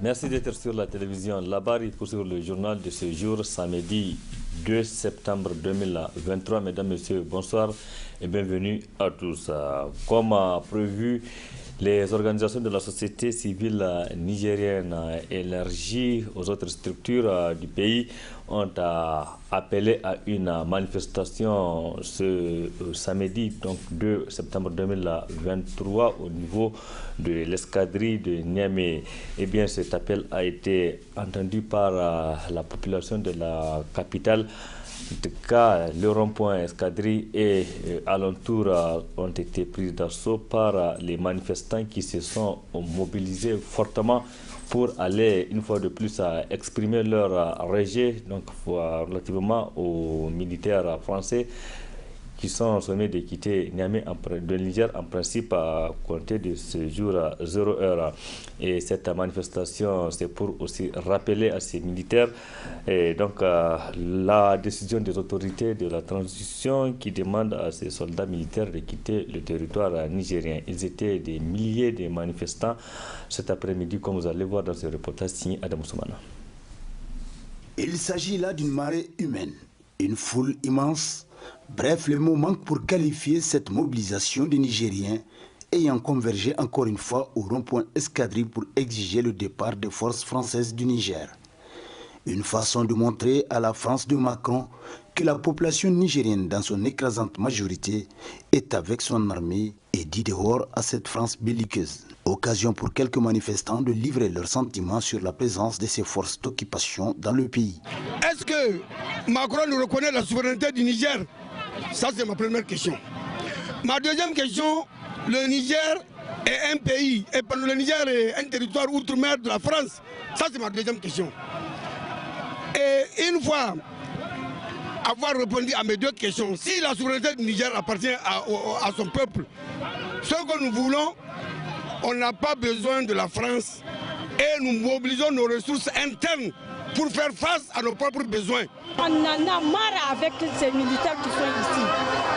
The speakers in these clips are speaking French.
Merci d'être sur la télévision. Là-bas, il poursuit le journal de ce jour, samedi 2 septembre 2023. Mesdames, Messieurs, bonsoir et bienvenue à tous. Comme prévu, les organisations de la société civile nigérienne élargies aux autres structures du pays ont appelé à une manifestation ce samedi, donc 2 septembre 2023, au niveau de l'escadrille de Niamey. Eh bien, cet appel a été entendu par la population de la capitale. En tout cas, le rond-point escadrille et alentours ont été pris d'assaut par les manifestants qui se sont mobilisés fortement pour aller une fois de plus exprimer leur rejet donc, relativement aux militaires français qui sont sommés de quitter Niamey de Niger en principe à compter de ce jour à 0 heure. Et cette manifestation, c'est pour aussi rappeler à ces militaires et donc la décision des autorités de la transition qui demande à ces soldats militaires de quitter le territoire nigérien. Ils étaient des milliers de manifestants cet après-midi, comme vous allez voir dans ce reportage signé Adam Soumana. Il s'agit là d'une marée humaine, une foule immense. Bref, le mot manque pour qualifier cette mobilisation des Nigériens ayant convergé encore une fois au rond-point escadrille pour exiger le départ des forces françaises du Niger. Une façon de montrer à la France de Macron que la population nigérienne dans son écrasante majorité est avec son armée et dit dehors à cette France belliqueuse. Occasion pour quelques manifestants de livrer leurs sentiments sur la présence de ces forces d'occupation dans le pays. Est-ce que Macron nous reconnaît la souveraineté du Niger? Ça, c'est ma première question. Ma deuxième question, le Niger est un pays, et le Niger est un territoire outre-mer de la France. Ça, c'est ma deuxième question. Et une fois avoir répondu à mes deux questions, si la souveraineté du Niger appartient à son peuple, ce que nous voulons, on n'a pas besoin de la France et nous mobilisons nos ressources internes pour faire face à nos propres besoins. On en a marre avec ces militaires qui sont ici.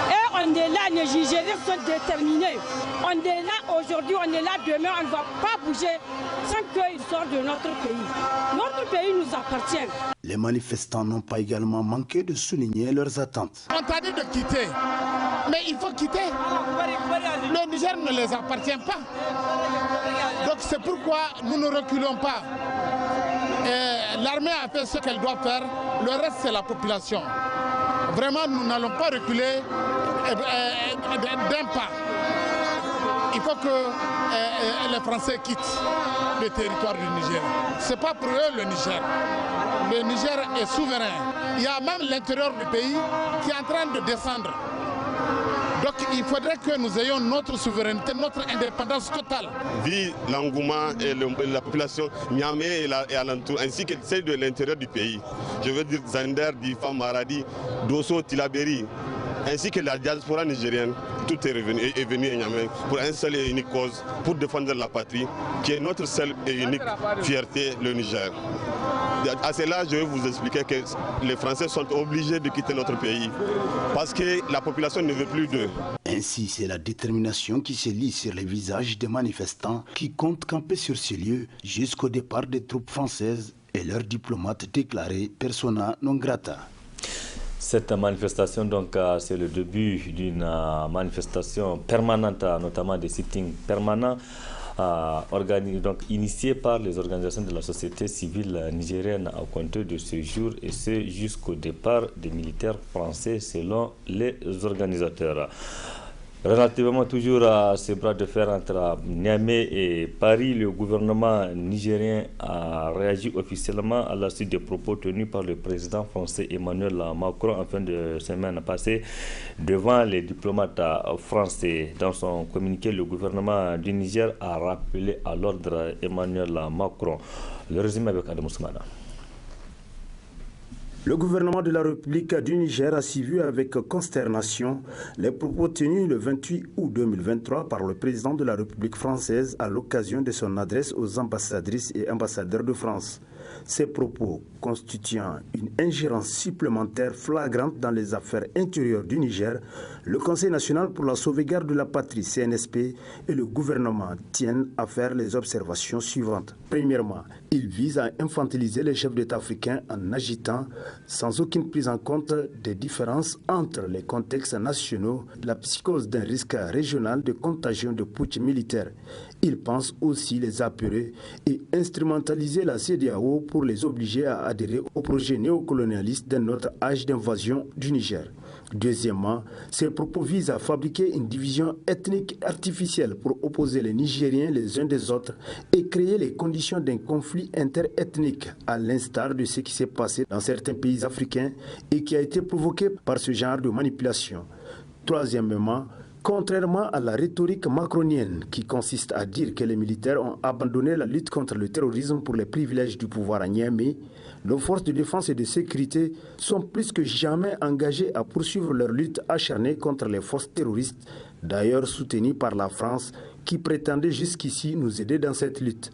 Et on est là, les Nigériens sont déterminés. On est là aujourd'hui, on est là demain, on ne va pas bouger sans qu'ils sortent de notre pays. Notre pays nous appartient. Les manifestants n'ont pas également manqué de souligner leurs attentes. On t'a dit de quitter, mais il faut quitter. Le Niger ne les appartient pas. Donc c'est pourquoi nous ne reculons pas. L'armée a fait ce qu'elle doit faire, le reste c'est la population. Vraiment, nous n'allons pas reculer d'un pas. Il faut que les Français quittent le territoire du Niger. Ce n'est pas pour eux le Niger. Le Niger est souverain. Il y a même l'intérieur du pays qui est en train de descendre. Donc il faudrait que nous ayons notre souveraineté, notre indépendance totale. Vu l'engouement et la population Niamey et alentour, ainsi que celle de l'intérieur du pays, je veux dire Zander, Difa, Maradi, Dosso, Tilaberi, ainsi que la diaspora nigérienne, tout est venu à Niamey pour une seule et unique cause, pour défendre la patrie, qui est notre seule et unique fierté, le Niger. À cela, je vais vous expliquer que les Français sont obligés de quitter notre pays parce que la population ne veut plus d'eux. Ainsi, c'est la détermination qui se lit sur les visages des manifestants qui comptent camper sur ces lieux jusqu'au départ des troupes françaises et leurs diplomates déclarés persona non grata. Cette manifestation, donc, c'est le début d'une manifestation permanente, notamment des sittings permanents, donc initié par les organisations de la société civile nigérienne à compter de ce jour et ce jusqu'au départ des militaires français selon les organisateurs. Relativement toujours à ce bras de fer entre Niamey et Paris, le gouvernement nigérien a réagi officiellement à la suite des propos tenus par le président français Emmanuel Macron en fin de semaine passée devant les diplomates français. Dans son communiqué, le gouvernement du Niger a rappelé à l'ordre Emmanuel Macron. Le résumé avec Adam Soumana. Le gouvernement de la République du Niger a suivi avec consternation les propos tenus le 28 août 2023 par le président de la République française à l'occasion de son adresse aux ambassadrices et ambassadeurs de France. Ces propos constituant une ingérence supplémentaire flagrante dans les affaires intérieures du Niger, le Conseil national pour la sauvegarde de la patrie CNSP et le gouvernement tiennent à faire les observations suivantes. Premièrement, il vise à infantiliser les chefs d'État africains en agitant, sans aucune prise en compte des différences entre les contextes nationaux, la psychose d'un risque régional de contagion de putsch militaire. Il pense aussi les apeurer et instrumentaliser la CEDEAO pour les obliger à adhérer au projet néocolonialiste d'un autre âge d'invasion du Niger. Deuxièmement, ces propos visent à fabriquer une division ethnique artificielle pour opposer les Nigériens les uns des autres et créer les conditions d'un conflit interethnique, à l'instar de ce qui s'est passé dans certains pays africains et qui a été provoqué par ce genre de manipulation. Troisièmement, contrairement à la rhétorique macronienne qui consiste à dire que les militaires ont abandonné la lutte contre le terrorisme pour les privilèges du pouvoir à Niamey, nos forces de défense et de sécurité sont plus que jamais engagées à poursuivre leur lutte acharnée contre les forces terroristes, d'ailleurs soutenues par la France qui prétendait jusqu'ici nous aider dans cette lutte.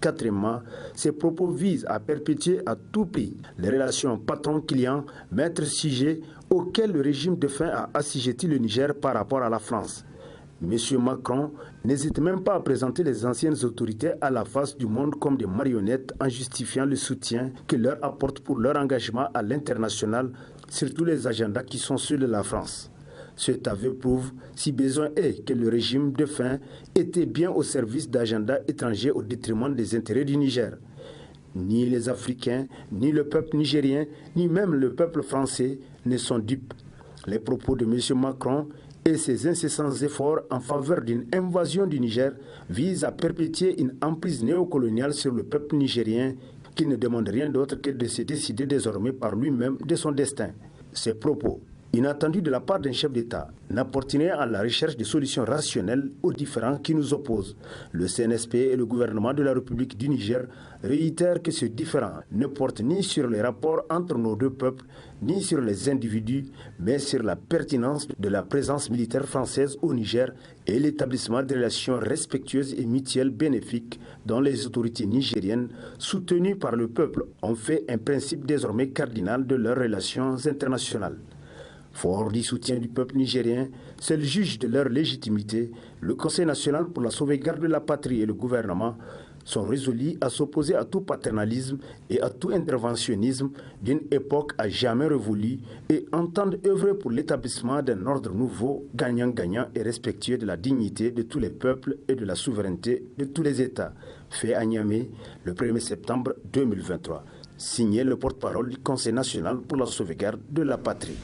Quatrièmement, ces propos visent à perpétuer à tout prix les relations patron-client, maître-sujet auxquelles le régime défunt a assujetti le Niger par rapport à la France. M. Macron n'hésite même pas à présenter les anciennes autorités à la face du monde comme des marionnettes en justifiant le soutien qu'il leur apporte pour leur engagement à l'international, surtout les agendas qui sont ceux de la France. Cet aveu prouve, si besoin est, que le régime défunt était bien au service d'agendas étrangers au détriment des intérêts du Niger. Ni les Africains, ni le peuple nigérien, ni même le peuple français ne sont dupes. Les propos de M. Macron et ses incessants efforts en faveur d'une invasion du Niger visent à perpétuer une emprise néocoloniale sur le peuple nigérien qui ne demande rien d'autre que de se décider désormais par lui-même de son destin. Ces propos, inattendus de la part d'un chef d'État, n'apportent rien à la recherche de solutions rationnelles aux différends qui nous opposent. Le CNSP et le gouvernement de la République du Niger réitèrent que ce différend ne porte ni sur les rapports entre nos deux peuples, ni sur les individus, mais sur la pertinence de la présence militaire française au Niger et l'établissement de relations respectueuses et mutuelles bénéfiques dont les autorités nigériennes, soutenues par le peuple, ont fait un principe désormais cardinal de leurs relations internationales. Fort du soutien du peuple nigérien, seul juge de leur légitimité, le Conseil national pour la sauvegarde de la patrie et le gouvernement sont résolus à s'opposer à tout paternalisme et à tout interventionnisme d'une époque à jamais révolue et entendent œuvrer pour l'établissement d'un ordre nouveau, gagnant-gagnant et respectueux de la dignité de tous les peuples et de la souveraineté de tous les États. Fait à Niamey le 1er septembre 2023. Signé le porte-parole du Conseil national pour la sauvegarde de la patrie.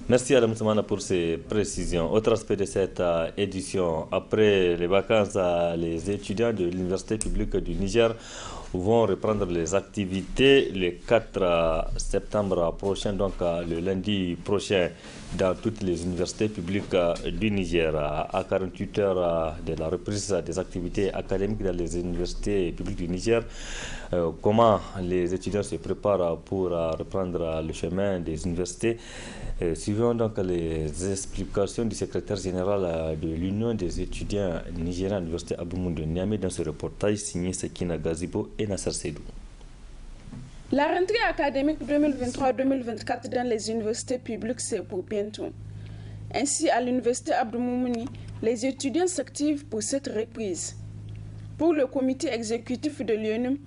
Merci Adam Soumana pour ces précisions. Autre aspect de cette édition, après les vacances, les étudiants de l'Université publique du Niger vont reprendre les activités le 4 septembre prochain, donc le lundi prochain, dans toutes les universités publiques du Niger. À 48 heures de la reprise des activités académiques dans les universités publiques du Niger, comment les étudiants se préparent pour reprendre le chemin des universités. Suivons donc les explications du secrétaire général de l'Union des étudiants nigériens à l'Université Abdou-Moumouni de Niamey dans ce reportage signé Sekina Gazibo et Nasser Seydou. La rentrée académique 2023-2024 dans les universités publiques, c'est pour bientôt. Ainsi, à l'Université Abdou-Moumouni, les étudiants s'activent pour cette reprise. Pour le comité exécutif de l'UNUM,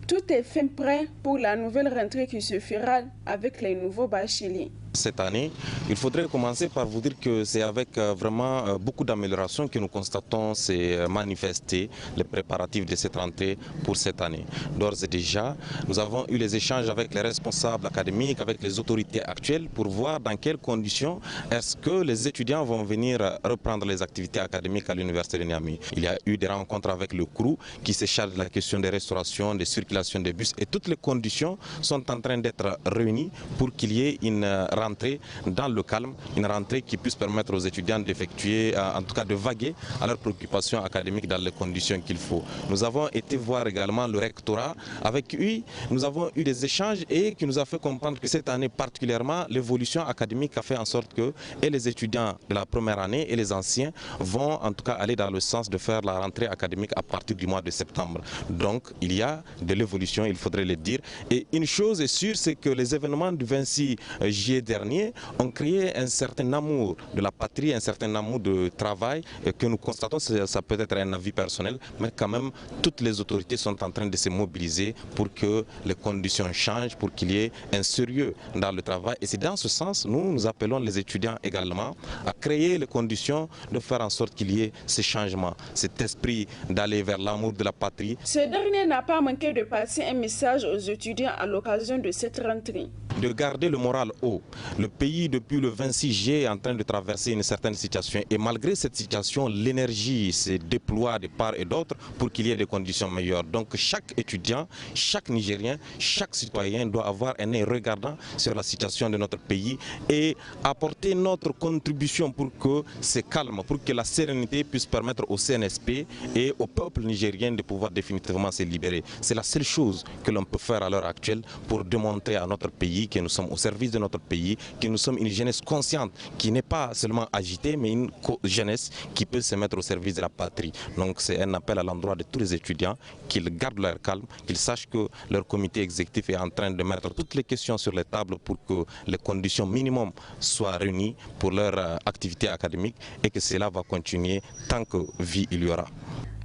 tout est fait prêt pour la nouvelle rentrée qui se fera avec les nouveaux bacheliers. Cette année, il faudrait commencer par vous dire que c'est avec vraiment beaucoup d'améliorations que nous constatons se manifester les préparatifs de cette rentrée pour cette année. D'ores et déjà, nous avons eu les échanges avec les responsables académiques, avec les autorités actuelles pour voir dans quelles conditions est-ce que les étudiants vont venir reprendre les activités académiques à l'Université de Niamey. Il y a eu des rencontres avec le CRU qui se charge de la question des restaurations, des circulations des bus et toutes les conditions sont en train d'être réunies pour qu'il y ait une rentrée rentrée dans le calme, une rentrée qui puisse permettre aux étudiants d'effectuer, en tout cas de vaguer à leurs préoccupations académiques dans les conditions qu'il faut. Nous avons été voir également le rectorat. Avec lui, nous avons eu des échanges et qui nous a fait comprendre que cette année particulièrement, l'évolution académique a fait en sorte que et les étudiants de la première année et les anciens vont en tout cas aller dans le sens de faire la rentrée académique à partir du mois de septembre. Donc il y a de l'évolution, il faudrait le dire. Et une chose est sûre, c'est que les événements du 26 juillet dernier ont créé un certain amour de la patrie, un certain amour de travail que nous constatons, ça peut être un avis personnel, mais quand même toutes les autorités sont en train de se mobiliser pour que les conditions changent, pour qu'il y ait un sérieux dans le travail. Et c'est dans ce sens, nous appelons les étudiants également à créer les conditions de faire en sorte qu'il y ait ces changements, cet esprit d'aller vers l'amour de la patrie. Ce dernier n'a pas manqué de passer un message aux étudiants à l'occasion de cette rentrée. De garder le moral haut. Le pays, depuis le 26 juillet, est en train de traverser une certaine situation. Et malgré cette situation, l'énergie se déploie de part et d'autre pour qu'il y ait des conditions meilleures. Donc chaque étudiant, chaque Nigérien, chaque citoyen doit avoir un œil regardant sur la situation de notre pays et apporter notre contribution pour que c'est calme, pour que la sérénité puisse permettre au CNSP et au peuple nigérien de pouvoir définitivement se libérer. C'est la seule chose que l'on peut faire à l'heure actuelle pour démontrer à notre pays que nous sommes au service de notre pays, que nous sommes une jeunesse consciente qui n'est pas seulement agitée, mais une jeunesse qui peut se mettre au service de la patrie. Donc c'est un appel à l'endroit de tous les étudiants qu'ils gardent leur calme, qu'ils sachent que leur comité exécutif est en train de mettre toutes les questions sur les tables pour que les conditions minimum soient réunies pour leur activité académique et que cela va continuer tant que vie il y aura.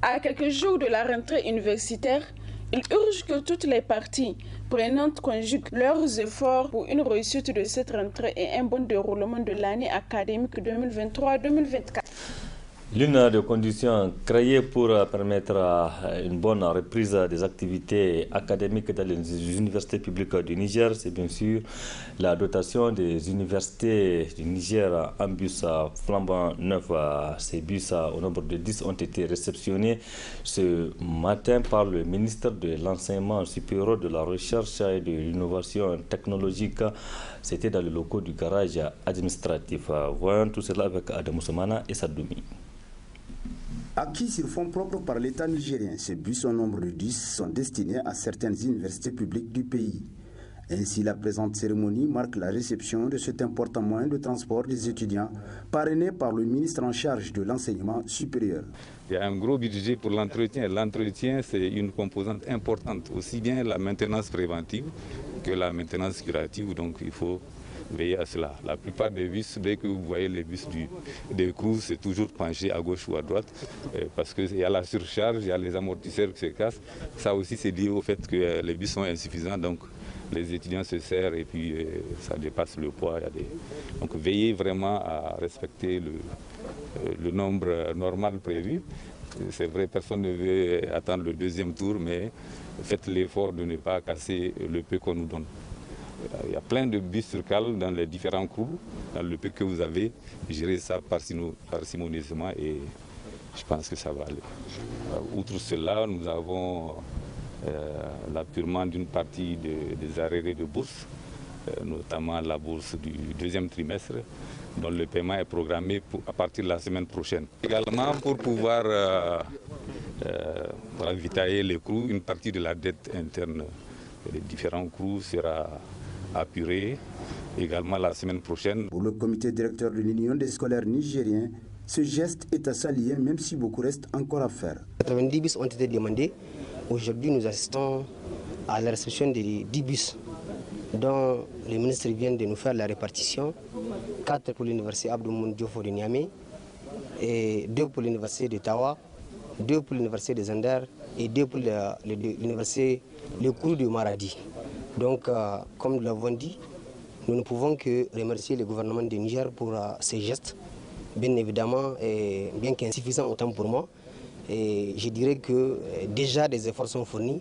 À quelques jours de la rentrée universitaire, il urge que toutes les parties prenantes conjuguent leurs efforts pour une réussite de cette rentrée et un bon déroulement de l'année académique 2023-2024. L'une des conditions créées pour permettre une bonne reprise des activités académiques dans les universités publiques du Niger, c'est bien sûr la dotation des universités du Niger en bus flambant neuf. Ces bus au nombre de 10 ont été réceptionnés ce matin par le ministre de l'Enseignement supérieur, de la Recherche et de l'Innovation technologique. C'était dans le locaux du garage administratif. Voyons tout cela avec Adam Soumana et Sadoumi. Acquis sur fonds propres par l'État nigérien, ces bus au nombre de 10 sont destinés à certaines universités publiques du pays. Ainsi, la présente cérémonie marque la réception de cet important moyen de transport des étudiants, parrainé par le ministre en charge de l'enseignement supérieur. Il y a un gros budget pour l'entretien. L'entretien, c'est une composante importante, aussi bien la maintenance préventive que la maintenance curative, donc il faut veiller à cela. La plupart des bus, dès que vous voyez les bus des crews, c'est toujours penché à gauche ou à droite, parce qu'il y a la surcharge, il y a les amortisseurs qui se cassent. Ça aussi, c'est lié au fait que les bus sont insuffisants, donc les étudiants se serrent et puis ça dépasse le poids. Donc veillez vraiment à respecter le nombre normal prévu. C'est vrai, personne ne veut attendre le deuxième tour, mais faites l'effort de ne pas casser le peu qu'on nous donne. Il y a plein de bus circales dans les différents crews, dans le peu que vous avez, gérez ça parcimonieusement et je pense que ça va aller. Outre cela, nous avons l'appurement d'une partie des arrêts de bourse, notamment la bourse du deuxième trimestre, dont le paiement est programmé à partir de la semaine prochaine. Également, pour pouvoir ravitailler les crews, une partie de la dette interne des différents crews sera apurée également la semaine prochaine. Pour le comité directeur de l'Union des scolaires nigériens, ce geste est à saluer même si beaucoup reste encore à faire. 90 bus ont été demandés. Aujourd'hui, nous assistons à la réception des 10 bus dont le ministre vient de nous faire la répartition. 4 pour l'université Abdou Diofo de Niamey, et 2 pour l'université de Tawa, 2 pour l'université de Zander et 2 pour l'université le crew de Maradi. Donc, comme nous l'avons dit, nous ne pouvons que remercier le gouvernement du Niger pour ces gestes, bien évidemment, bien qu'insuffisants autant pour moi. Et je dirais que déjà des efforts sont fournis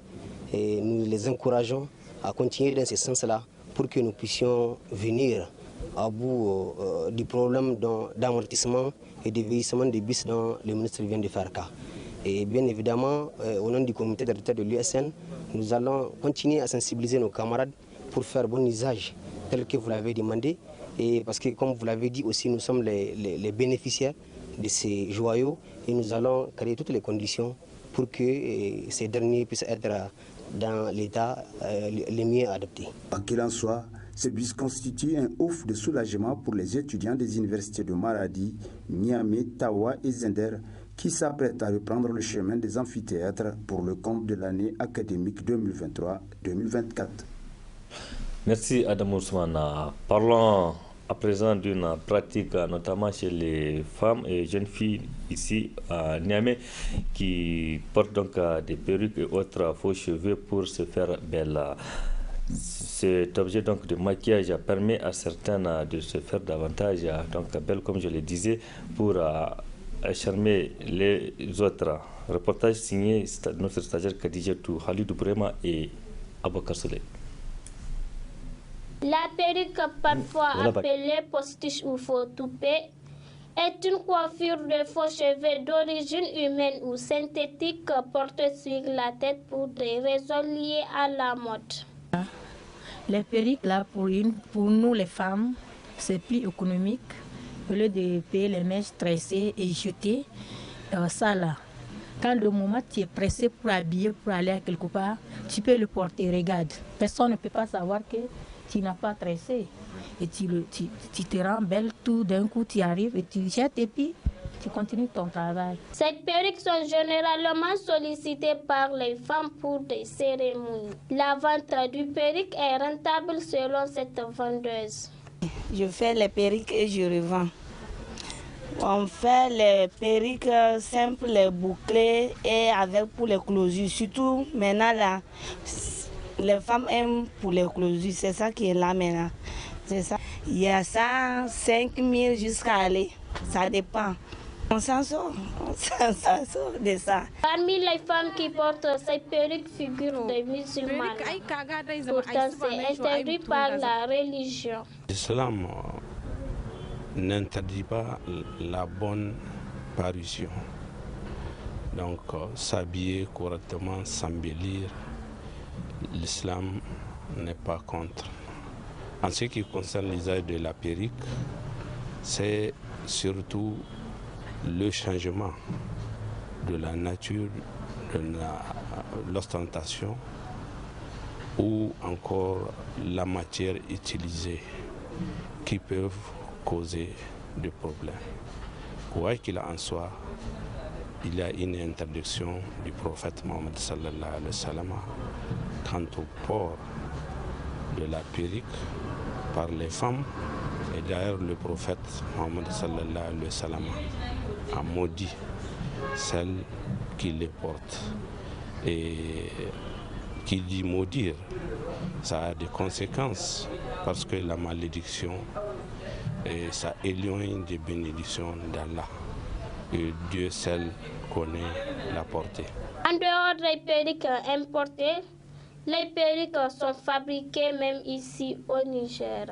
et nous les encourageons à continuer dans ce sens-là pour que nous puissions venir à bout du problème d'amortissement et de vieillissement des bus dont le ministre vient de faire cas. Et bien évidemment, au nom du comité directeur de l'USN, nous allons continuer à sensibiliser nos camarades pour faire bon usage tel que vous l'avez demandé. Et parce que, comme vous l'avez dit aussi, nous sommes les bénéficiaires de ces joyaux et nous allons créer toutes les conditions pour que ces derniers puissent être dans l'état les mieux adaptés. Quoi qu'il en soit, ce bus constitue un ouf de soulagement pour les étudiants des universités de Maradi, Niamey, Tawa et Zender qui s'apprêtent à reprendre le chemin des amphithéâtres pour le compte de l'année académique 2023-2024. Merci Adam Ousmane. Parlons à présent d'une pratique notamment chez les femmes et jeunes filles ici à Niamey qui portent donc des perruques et autres faux cheveux pour se faire belle. Cet objet donc de maquillage permet à certaines de se faire davantage donc belle, comme je le disais, pour charmer les autres. Reportage signé notre stagiaire Khadijatou Halidou Brema et Abakar Souley. La perruque, parfois appelée postiche ou faux toupet, est une coiffure de faux cheveux d'origine humaine ou synthétique portée sur la tête pour des raisons liées à la mode. Les perruques, là, pour nous les femmes, c'est plus économique. Au lieu de payer les mèches tressées et jetées, ça là, quand le moment tu es pressé pour habiller, pour aller quelque part, tu peux le porter, regarde. Personne ne peut pas savoir que tu n'as pas tressé. Et tu te rends belle, tout d'un coup tu arrives et tu jettes et puis tu continues ton travail. Ces perruques sont généralement sollicitées par les femmes pour des cérémonies. La vente du perruque est rentable selon cette vendeuse. Je fais les perruques et je revends. On fait les perruques simples, les bouclés et avec pour les closures. Surtout maintenant là, les femmes aiment pour les closures. C'est ça qui est là maintenant. C'est ça. Il y a ça, 5 000 jusqu'à aller. Ça dépend. On s'en sort de ça. Parmi les femmes qui portent ces perruques figurent des musulmans. Pourtant, c'est interdit par la religion. L'islam n'interdit pas la bonne parution. Donc, s'habiller correctement, s'embellir, l'islam n'est pas contre. En ce qui concerne l'usage de la perruque, c'est surtout le changement de la nature, de l'ostentation ou encore la matière utilisée qui peuvent causer des problèmes. Quoi qu'il en soit, il y a une interdiction du prophète Mohammed sallallahu alayhi wa sallam quant au port de la perruque par les femmes. Et d'ailleurs, le prophète Mohammed sallallahu alayhi wa sallam a maudit celles qui les portent. Et qui dit maudire, ça a des conséquences parce que la malédiction, ça éloigne des bénédictions d'Allah. Et Dieu seul connaît la portée. En dehors des perruques importées, les perruques sont fabriquées même ici au Niger.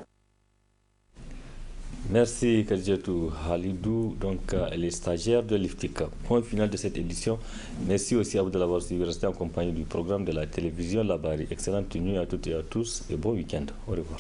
Merci Khadijatou Halidou, donc elle est stagiaire de l'IFTIC. Point final de cette édition. Merci aussi à vous de l'avoir suivi. Restez en compagnie du programme de la télévision Labari. Excellente tenue à toutes et à tous et bon week-end. Au revoir.